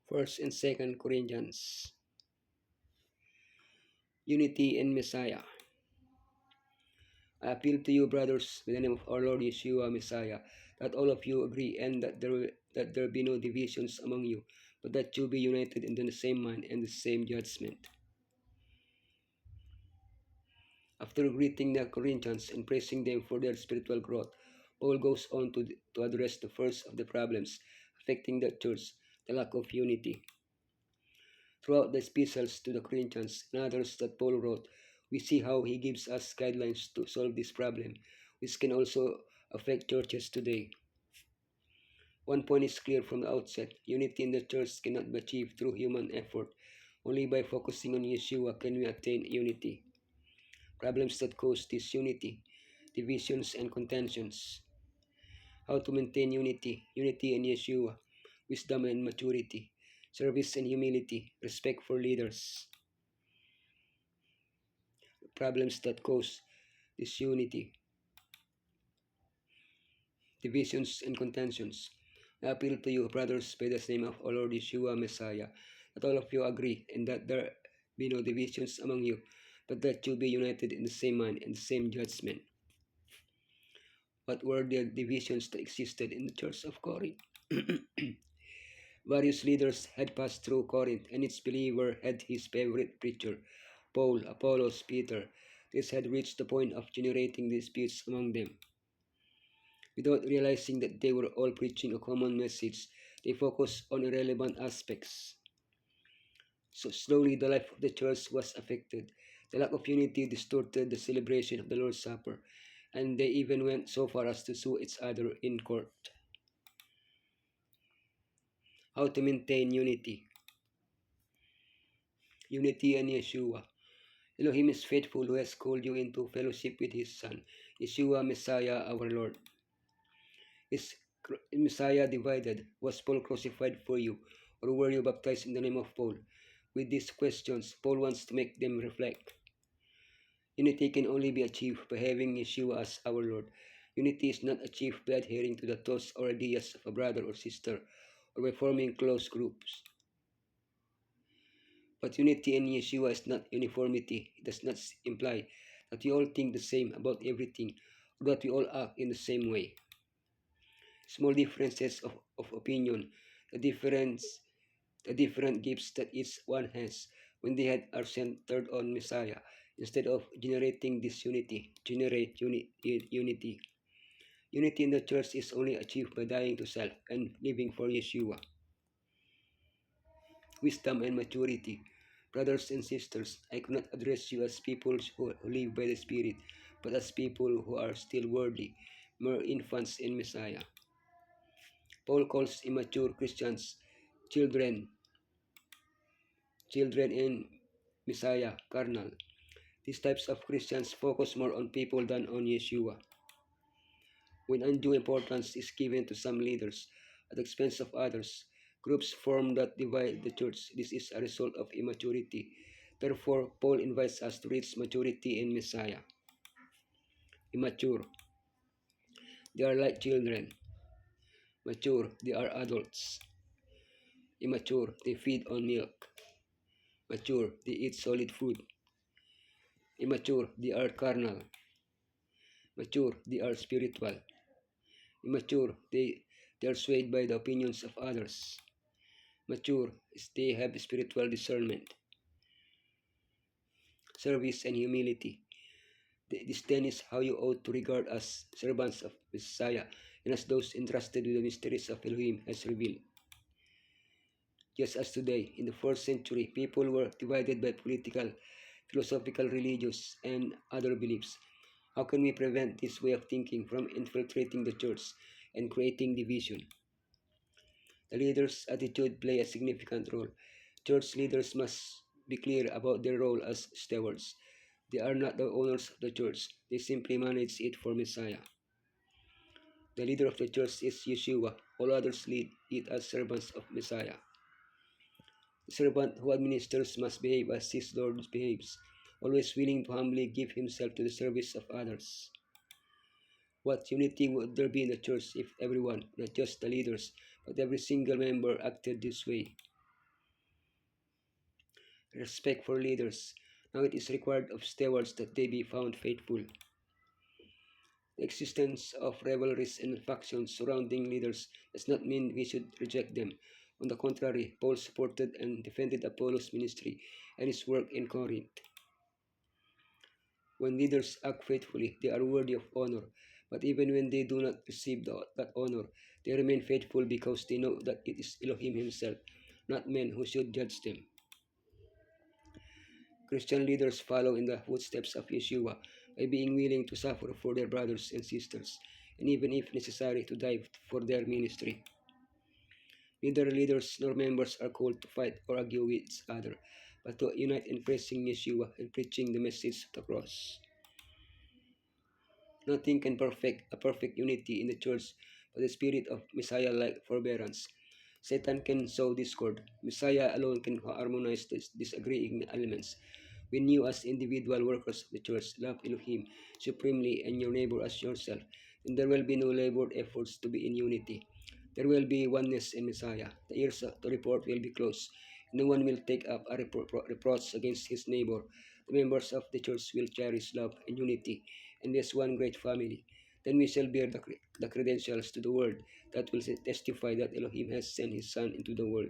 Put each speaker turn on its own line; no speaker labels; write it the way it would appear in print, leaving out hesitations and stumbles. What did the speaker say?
First and Second Corinthians. Unity in Messiah. I appeal to you, brothers, in the name of our Lord Yeshua Messiah, that all of you agree and that there be no divisions among you, but that you be united in the same mind and the same judgment. After greeting the Corinthians and praising them for their spiritual growth, Paul goes on to address the first of the problems affecting the church, the lack of unity. Throughout the epistles to the Corinthians and others that Paul wrote, we see how he gives us guidelines to solve this problem, which can also affect churches today. One point is clear from the outset: unity in the church cannot be achieved through human effort. Only by focusing on Yeshua can we attain unity. Problems that cause disunity, divisions, and contentions. How to maintain unity in Yeshua, wisdom and maturity, service and humility, respect for leaders. Problems that cause disunity, divisions, and contentions. I appeal to you, brothers, by the name of our Lord Yeshua Messiah, that all of you agree and that there be no divisions among you, but that you be united in the same mind and the same judgment. What were the divisions that existed in the church of Corinth? Various leaders had passed through Corinth, and its believer had his favorite preacher, Paul, Apollos, Peter. This had reached the point of generating disputes among them. Without realizing that they were all preaching a common message, they focused on irrelevant aspects. So slowly the life of the church was affected. The lack of unity distorted the celebration of the Lord's Supper, and they even went so far as to sue each other in court. How to maintain unity? Unity in Yeshua. Elohim is faithful who has called you into fellowship with his Son, Yeshua Messiah our Lord. Is Messiah divided? Was Paul crucified for you? Or were you baptized in the name of Paul? With these questions, Paul wants to make them reflect. Unity can only be achieved by having Yeshua as our Lord. Unity is not achieved by adhering to the thoughts or ideas of a brother or sister, or by forming close groups. But unity in Yeshua is not uniformity. It does not imply that we all think the same about everything, or that we all act in the same way. Small differences of opinion, the difference, the different gifts that each one has when they are centered on Messiah, instead of generating disunity, generate unity. Unity in the church is only achieved by dying to self and living for Yeshua. Wisdom and maturity. Brothers and sisters, I cannot address you as people who live by the Spirit, but as people who are still worldly, mere infants in Messiah. Paul calls immature Christians children, children in Messiah, carnal. These types of Christians focus more on people than on Yeshua. When undue importance is given to some leaders at the expense of others, groups form that divide the church. This is a result of immaturity. Therefore, Paul invites us to reach maturity in Messiah. Immature, they are like children. Mature, they are adults. Immature, they feed on milk. Mature, they eat solid food. Immature, they are carnal. Mature, they are spiritual. Immature, they are swayed by the opinions of others. Mature, they have spiritual discernment, service, and humility. This then is how you ought to regard as servants of Messiah and as those entrusted with the mysteries of Elohim has revealed. Just as today, in the 4th century, people were divided by political, philosophical, religious, and other beliefs. How can we prevent this way of thinking from infiltrating the church and creating division? The leader's attitude plays a significant role. Church leaders must be clear about their role as stewards. They are not the owners of the church. They simply manage it for Messiah. The leader of the church is Yeshua. All others lead it as servants of Messiah. The servant who administers must behave as his Lord behaves, always willing to humbly give himself to the service of others. What unity would there be in the church if everyone, not just the leaders, but every single member acted this way? respect for leaders. Now it is required of stewards that they be found faithful. The existence of rivalries and factions surrounding leaders does not mean we should reject them. On the contrary, Paul supported and defended Apollos' ministry and his work in Corinth. When leaders act faithfully, they are worthy of honor. But even when they do not receive that honor, they remain faithful because they know that it is Elohim Himself, not men, who should judge them. Christian leaders follow in the footsteps of Yeshua by being willing to suffer for their brothers and sisters, and even if necessary, to die for their ministry. Neither leaders nor members are called to fight or argue with each other, but to unite in praising Yeshua and preaching the message of the cross. Nothing can perfect a perfect unity in the church but the spirit of Messiah-like forbearance. Satan can sow discord. Messiah alone can harmonize these disagreeing elements. When you as individual workers of the church love Elohim supremely and your neighbor as yourself, then there will be no labored efforts to be in unity. There will be oneness in Messiah. The ears of the report will be closed. No one will take up a reproach against his neighbor. The members of the church will cherish love and unity and be as one great family. Then we shall bear the credentials to the world that will testify that Elohim has sent his Son into the world.